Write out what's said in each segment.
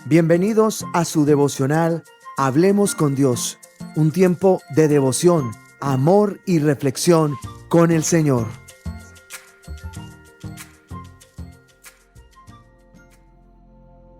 Bienvenidos a su devocional Hablemos con Dios, un tiempo de devoción, amor y reflexión con el Señor.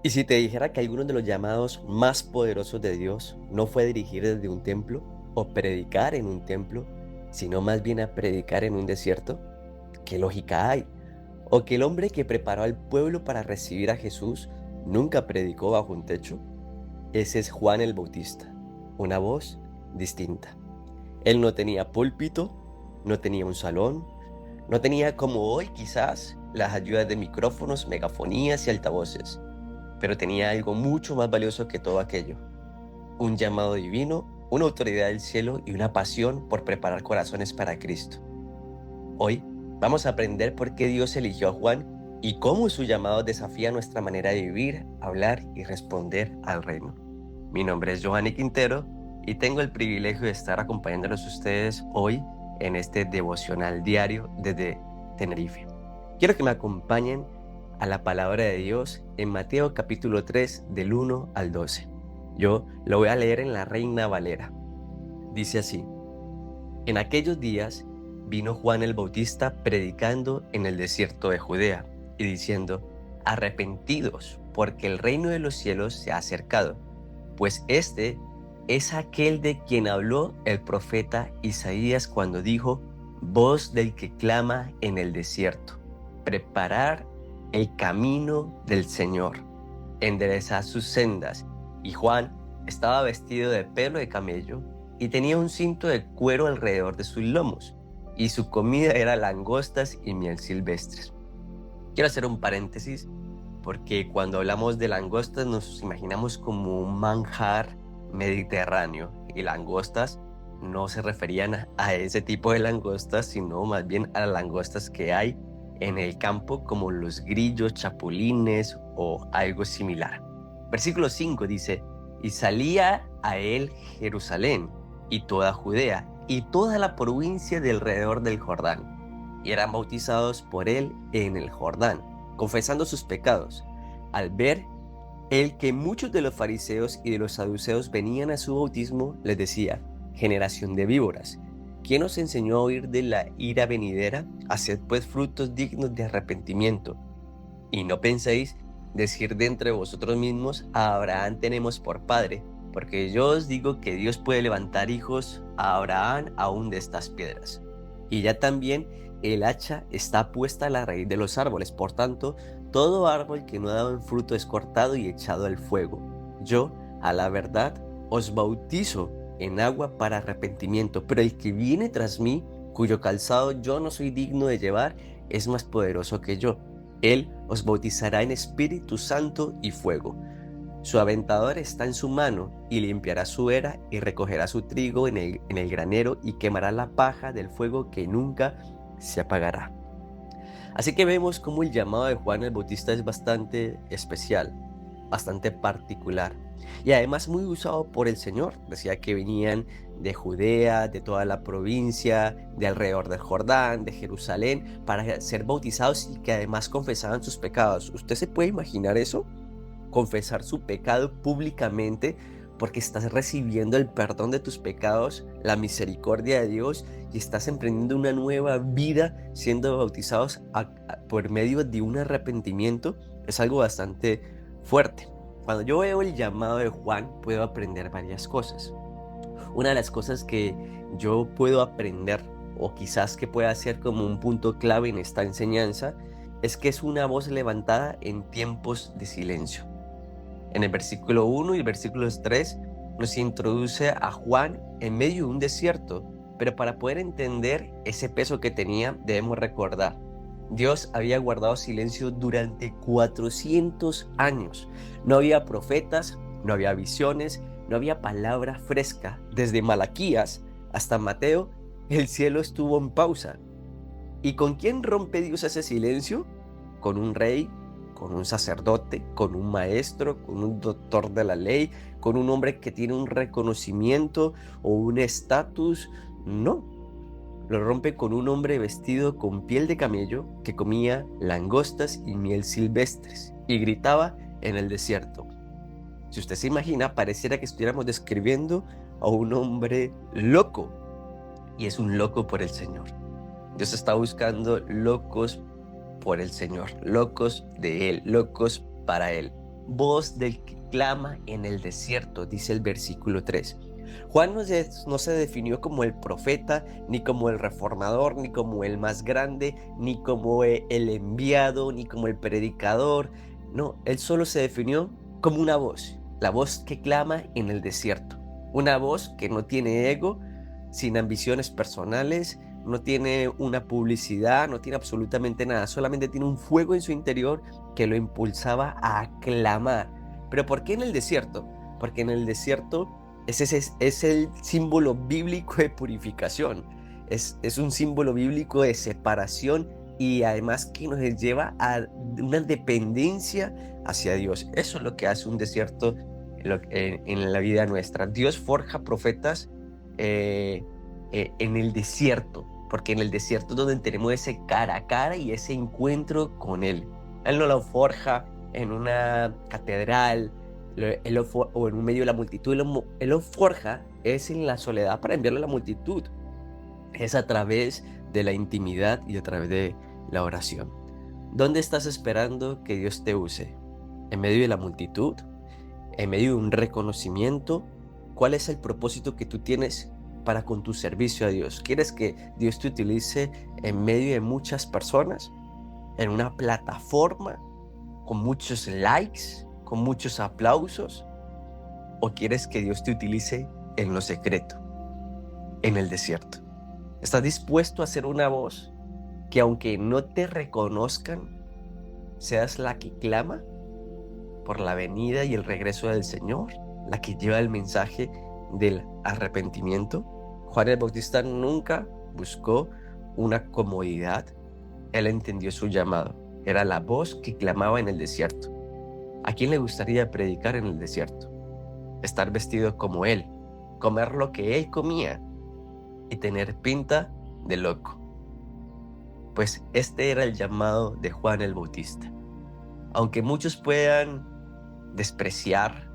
Y si te dijera que alguno de los llamados más poderosos de Dios no fue dirigir desde un templo o predicar en un templo, sino más bien a predicar en un desierto, ¿qué lógica hay? ¿O que el hombre que preparó al pueblo para recibir a Jesús nunca predicó bajo un techo? Ese es Juan el Bautista, una voz distinta. Él no tenía púlpito, no tenía un salón, no tenía como hoy quizás las ayudas de micrófonos, megafonías y altavoces, pero tenía algo mucho más valioso que todo aquello: un llamado divino, una autoridad del cielo y una pasión por preparar corazones para Cristo. Hoy vamos a aprender por qué Dios eligió a Juan y cómo su llamado desafía nuestra manera de vivir, hablar y responder al reino. Mi nombre es Giovanni Quintero y tengo el privilegio de estar acompañándolos a ustedes hoy en este devocional diario desde Tenerife. Quiero que me acompañen a la palabra de Dios en Mateo capítulo 3 del 1 al 12. Yo lo voy a leer en la Reina Valera. Dice así: En aquellos días vino Juan el Bautista predicando en el desierto de Judea y diciendo: Arrepentidos, porque el reino de los cielos se ha acercado. Pues este es aquel de quien habló el profeta Isaías cuando dijo: Voz del que clama en el desierto, preparar el camino del Señor, enderezad sus sendas. Y Juan estaba vestido de pelo de camello y tenía un cinto de cuero alrededor de sus lomos, y su comida era langostas y miel silvestres. Quiero hacer un paréntesis, porque cuando hablamos de langostas nos imaginamos como un manjar mediterráneo, y langostas no se referían a ese tipo de langostas, sino más bien a las langostas que hay en el campo, como los grillos, chapulines o algo similar. Versículo 5 dice: Y salía a él Jerusalén y toda Judea y toda la provincia de alrededor del Jordán, y eran bautizados por él en el Jordán, confesando sus pecados. Al ver él que muchos de los fariseos y de los saduceos venían a su bautismo, les decía: Generación de víboras, ¿quién os enseñó a huir de la ira venidera? Haced pues frutos dignos de arrepentimiento. Y no penséis decir de entre vosotros mismos: a Abraham tenemos por padre, porque yo os digo que Dios puede levantar hijos a Abraham aún de estas piedras. Y ya también el hacha está puesta a la raíz de los árboles. Por tanto, todo árbol que no ha dado fruto es cortado y echado al fuego. Yo, a la verdad, os bautizo en agua para arrepentimiento, pero el que viene tras mí, cuyo calzado yo no soy digno de llevar, es más poderoso que yo. Él os bautizará en Espíritu Santo y fuego. Su aventador está en su mano, y limpiará su era y recogerá su trigo en el granero, y quemará la paja del fuego que nunca se apagará. Así que vemos cómo el llamado de Juan el Bautista es bastante especial, bastante particular, y además muy usado por el Señor. Decía que venían de Judea, de toda la provincia, de alrededor del Jordán, de Jerusalén, para ser bautizados, y que además confesaban sus pecados. ¿Usted se puede imaginar eso? Confesar su pecado públicamente, porque estás recibiendo el perdón de tus pecados, la misericordia de Dios, y estás emprendiendo una nueva vida siendo bautizados por medio de un arrepentimiento. Es algo bastante fuerte. Cuando yo veo el llamado de Juan, puedo aprender varias cosas. Una de las cosas que yo puedo aprender, o quizás que pueda ser como un punto clave en esta enseñanza, es que es una voz levantada en tiempos de silencio. En el versículo 1 y el versículo 3 nos introduce a Juan en medio de un desierto, pero para poder entender ese peso que tenía, debemos recordar: Dios había guardado silencio durante 400 años. No había profetas, no había visiones, no había palabra fresca. Desde Malaquías hasta Mateo, el cielo estuvo en pausa. ¿Y con quién rompe Dios ese silencio? Con un rey, con un sacerdote, con un maestro, con un doctor de la ley, con un hombre que tiene un reconocimiento o un estatus. No, lo rompe con un hombre vestido con piel de camello que comía langostas y miel silvestres y gritaba en el desierto: Si usted se imagina, pareciera que estuviéramos describiendo a un hombre loco, y es un loco por el Señor. Dios está buscando locos por el Señor, locos de Él, locos para Él. Voz del que clama en el desierto, dice el versículo 3. Juan no se definió como el profeta, ni como el reformador, ni como el más grande, ni como el enviado, ni como el predicador. No, él solo se definió como una voz, la voz que clama en el desierto. Una voz que no tiene ego, sin ambiciones personales, no tiene una publicidad, no tiene absolutamente nada, solamente tiene un fuego en su interior que lo impulsaba a clamar. ¿Pero por qué en el desierto? Porque en el desierto es el símbolo bíblico de purificación, es un símbolo bíblico de separación y además que nos lleva a una dependencia hacia Dios. Eso es lo que hace un desierto en la vida nuestra. Dios forja profetas en el desierto, porque en el desierto es donde tenemos ese cara a cara y ese encuentro con Él. Él no lo forja en una catedral o en un medio de la multitud. Él lo forja es en la soledad para enviarlo a la multitud. Es a través de la intimidad y a través de la oración. ¿Dónde estás esperando que Dios te use? ¿En medio de la multitud? ¿En medio de un reconocimiento? ¿Cuál es el propósito que tú tienes para con tu servicio a Dios? ¿Quieres que Dios te utilice en medio de muchas personas? ¿En una plataforma con muchos likes, con muchos aplausos? ¿O quieres que Dios te utilice en lo secreto, en el desierto? ¿Estás dispuesto a ser una voz que aunque no te reconozcan, seas la que clama por la venida y el regreso del Señor, la que lleva el mensaje del arrepentimiento? Juan el Bautista nunca buscó una comodidad. Él entendió su llamado. Era la voz que clamaba en el desierto. ¿A quién le gustaría predicar en el desierto? Estar vestido como Él, comer lo que Él comía y tener pinta de loco. Pues este era el llamado de Juan el Bautista. Aunque muchos puedan despreciar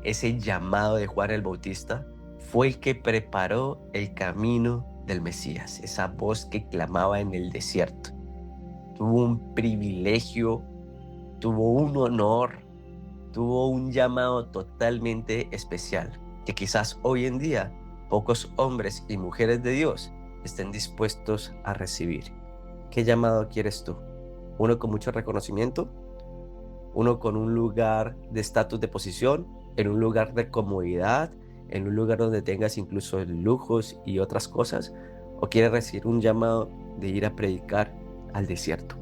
ese llamado de Juan el Bautista, fue el que preparó el camino del Mesías, esa voz que clamaba en el desierto. Tuvo un privilegio, tuvo un honor, tuvo un llamado totalmente especial, que quizás hoy en día pocos hombres y mujeres de Dios estén dispuestos a recibir. ¿Qué llamado quieres tú? ¿Uno con mucho reconocimiento? ¿Uno con un lugar de estatus de posición? ¿En un lugar de comodidad? ¿En un lugar donde tengas incluso lujos y otras cosas? ¿O quieres recibir un llamado de ir a predicar al desierto?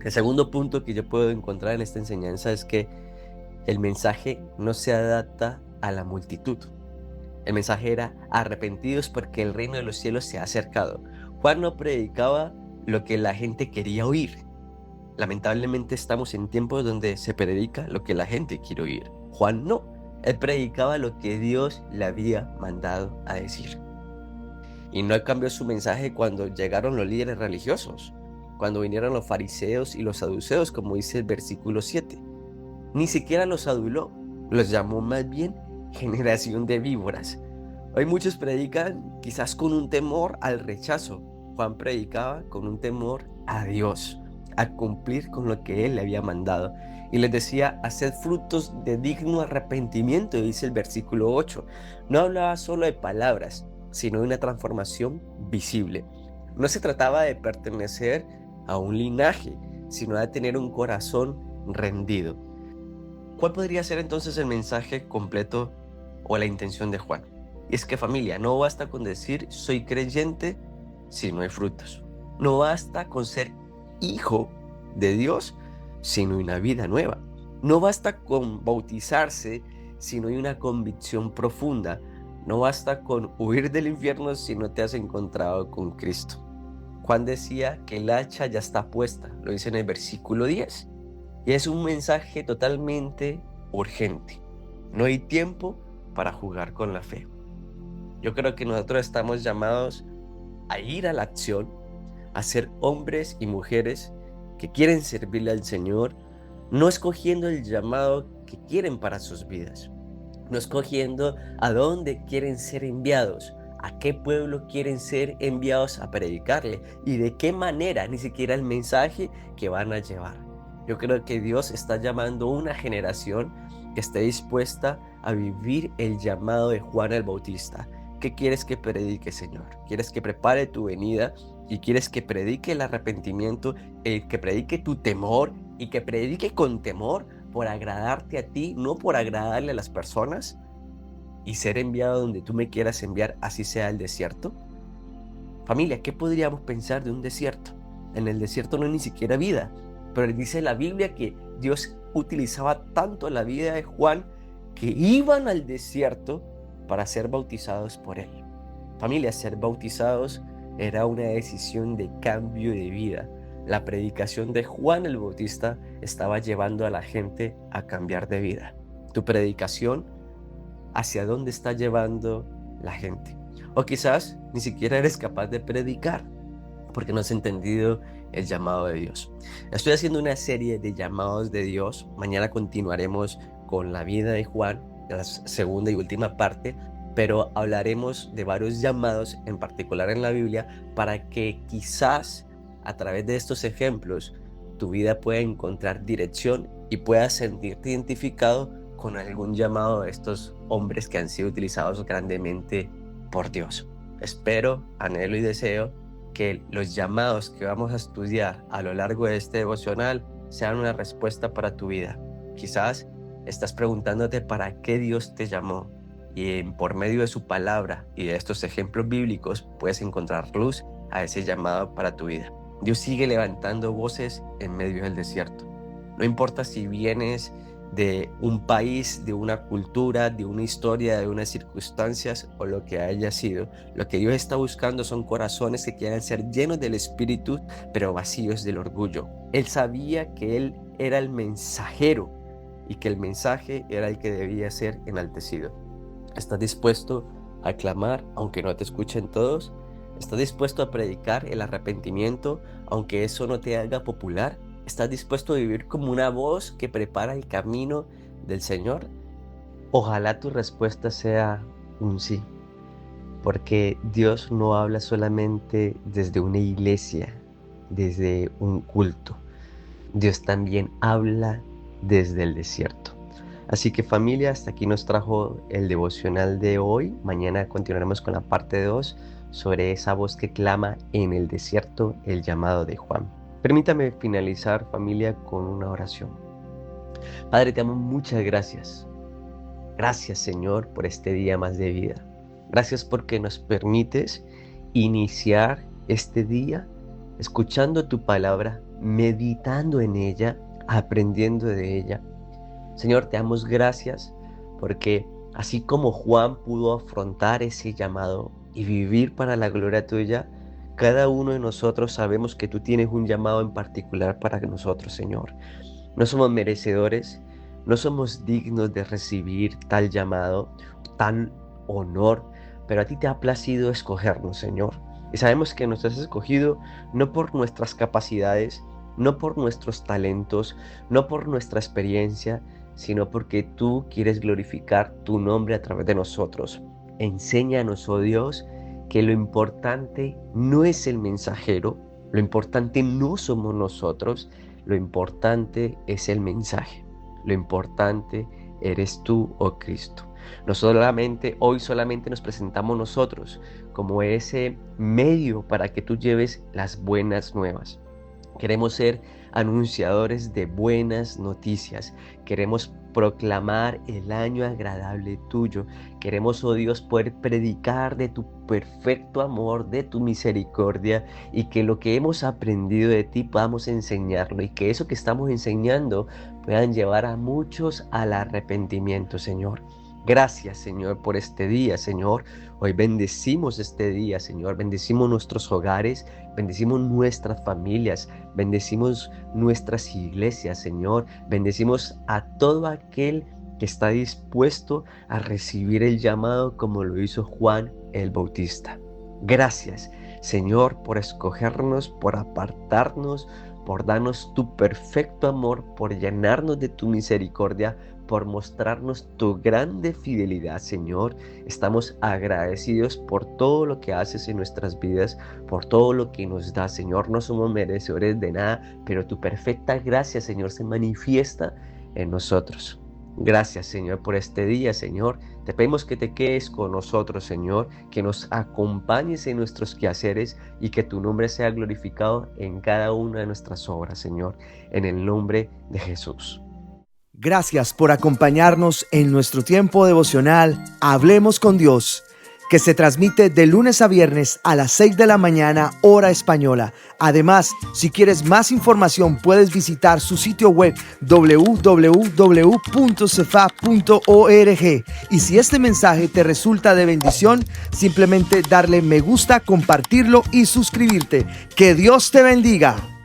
El segundo punto que yo puedo encontrar en esta enseñanza es que el mensaje no se adapta a la multitud. El mensaje era: arrepentidos porque el reino de los cielos se ha acercado. Juan no predicaba lo que la gente quería oír. Lamentablemente estamos en tiempos donde se predica lo que la gente quiere oír. Juan no. Él predicaba lo que Dios le había mandado a decir. Y no cambió su mensaje cuando llegaron los líderes religiosos, cuando vinieron los fariseos y los saduceos, como dice el versículo 7. Ni siquiera los aduló, los llamó más bien generación de víboras. Hoy muchos predican quizás con un temor al rechazo. Juan predicaba con un temor a Dios, a cumplir con lo que Él le había mandado. Y les decía: haced frutos de digno arrepentimiento, dice el versículo 8. No hablaba solo de palabras, sino de una transformación visible. No se trataba de pertenecer a un linaje, sino de tener un corazón rendido. ¿Cuál podría ser entonces el mensaje completo o la intención de Juan? Y es que, familia, no basta con decir soy creyente si no hay frutos. No basta con ser hijo de Dios si no hay una vida nueva. No basta con bautizarse si no hay una convicción profunda. No basta con huir del infierno si no te has encontrado con Cristo. Juan decía que el hacha ya está puesta, lo dice en el versículo 10. Y es un mensaje totalmente urgente. No hay tiempo para jugar con la fe. Yo creo que nosotros estamos llamados a ir a la acción, a ser hombres y mujeres que quieren servirle al Señor, no escogiendo el llamado que quieren para sus vidas, no escogiendo a dónde quieren ser enviados, a qué pueblo quieren ser enviados a predicarle y de qué manera, ni siquiera el mensaje que van a llevar. Yo creo que Dios está llamando a una generación que esté dispuesta a vivir el llamado de Juan el Bautista. ¿Qué quieres que predique, Señor? ¿Quieres que prepare tu venida y quieres que predique el arrepentimiento, que predique tu temor y que predique con temor por agradarte a ti, no por agradarle a las personas y ser enviado donde tú me quieras enviar, así sea el desierto? Familia, ¿qué podríamos pensar de un desierto? En el desierto no hay ni siquiera vida, pero dice la Biblia que Dios utilizaba tanto la vida de Juan que iban al desierto para ser bautizados por él. Familia, ser bautizados era una decisión de cambio de vida. La predicación de Juan el Bautista estaba llevando a la gente a cambiar de vida. Tu predicación, ¿hacia dónde está llevando la gente? O quizás ni siquiera eres capaz de predicar porque no has entendido el llamado de Dios. Estoy haciendo una serie de llamados de Dios. Mañana continuaremos con la vida de Juan, la segunda y última parte, pero hablaremos de varios llamados, en particular en la Biblia, para que quizás a través de estos ejemplos tu vida pueda encontrar dirección y puedas sentirte identificado con algún llamado de estos hombres que han sido utilizados grandemente por Dios. Espero, anhelo y deseo que los llamados que vamos a estudiar a lo largo de este devocional sean una respuesta para tu vida. Quizás estás preguntándote para qué Dios te llamó y por medio de su palabra y de estos ejemplos bíblicos puedes encontrar luz a ese llamado para tu vida. Dios sigue levantando voces en medio del desierto. No importa si vienes de un país, de una cultura, de una historia, de unas circunstancias o lo que haya sido. Lo que Dios está buscando son corazones que quieran ser llenos del Espíritu, pero vacíos del orgullo. Él sabía que Él era el mensajero y que el mensaje era el que debía ser enaltecido. ¿Estás dispuesto a clamar aunque no te escuchen todos? ¿Estás dispuesto a predicar el arrepentimiento aunque eso no te haga popular? ¿Estás dispuesto a vivir como una voz que prepara el camino del Señor? Ojalá tu respuesta sea un sí, porque Dios no habla solamente desde una iglesia, desde un culto. Dios también habla desde el desierto. Así que familia, hasta aquí nos trajo el devocional de hoy. Mañana continuaremos con la parte 2 sobre esa voz que clama en el desierto, el llamado de Juan. Permítame finalizar, familia, con una oración. Padre, te amo, muchas gracias. Gracias, Señor, por este día más de vida. Gracias porque nos permites iniciar este día escuchando tu palabra, meditando en ella, aprendiendo de ella. Señor, te damos gracias porque así como Juan pudo afrontar ese llamado y vivir para la gloria tuya, cada uno de nosotros sabemos que tú tienes un llamado en particular para nosotros, Señor. No somos merecedores, no somos dignos de recibir tal llamado, tal honor, pero a ti te ha placido escogernos, Señor. Y sabemos que nos has escogido no por nuestras capacidades, no por nuestros talentos, no por nuestra experiencia, sino porque tú quieres glorificar tu nombre a través de nosotros. Enséñanos, oh Dios, que lo importante no es el mensajero, lo importante no somos nosotros, lo importante es el mensaje, lo importante eres tú, oh Cristo. Hoy solamente nos presentamos nosotros como ese medio para que tú lleves las buenas nuevas. Queremos ser anunciadores de buenas noticias. Queremos proclamar el año agradable tuyo. Queremos, oh Dios, poder predicar de tu perfecto amor, de tu misericordia, y que lo que hemos aprendido de ti podamos enseñarlo, y que eso que estamos enseñando puedan llevar a muchos al arrepentimiento, Señor. Gracias, Señor, por este día, Señor. Hoy bendecimos este día, Señor. Bendecimos nuestros hogares, bendecimos nuestras familias, bendecimos nuestras iglesias, Señor. Bendecimos a todo aquel que está dispuesto a recibir el llamado como lo hizo Juan el Bautista. Gracias, Señor, por escogernos, por apartarnos, por darnos tu perfecto amor, por llenarnos de tu misericordia, por mostrarnos tu grande fidelidad, Señor. Estamos agradecidos por todo lo que haces en nuestras vidas, por todo lo que nos das, Señor. No somos merecedores de nada, pero tu perfecta gracia, Señor, se manifiesta en nosotros. Gracias, Señor, por este día, Señor. Te pedimos que te quedes con nosotros, Señor, que nos acompañes en nuestros quehaceres y que tu nombre sea glorificado en cada una de nuestras obras, Señor, en el nombre de Jesús. Gracias por acompañarnos en nuestro tiempo devocional Hablemos con Dios, que se transmite de lunes a viernes a las 6 de la mañana, hora española. Además, si quieres más información, puedes visitar su sitio web www.cefa.org. Y si este mensaje te resulta de bendición, simplemente darle me gusta, compartirlo y suscribirte. ¡Que Dios te bendiga!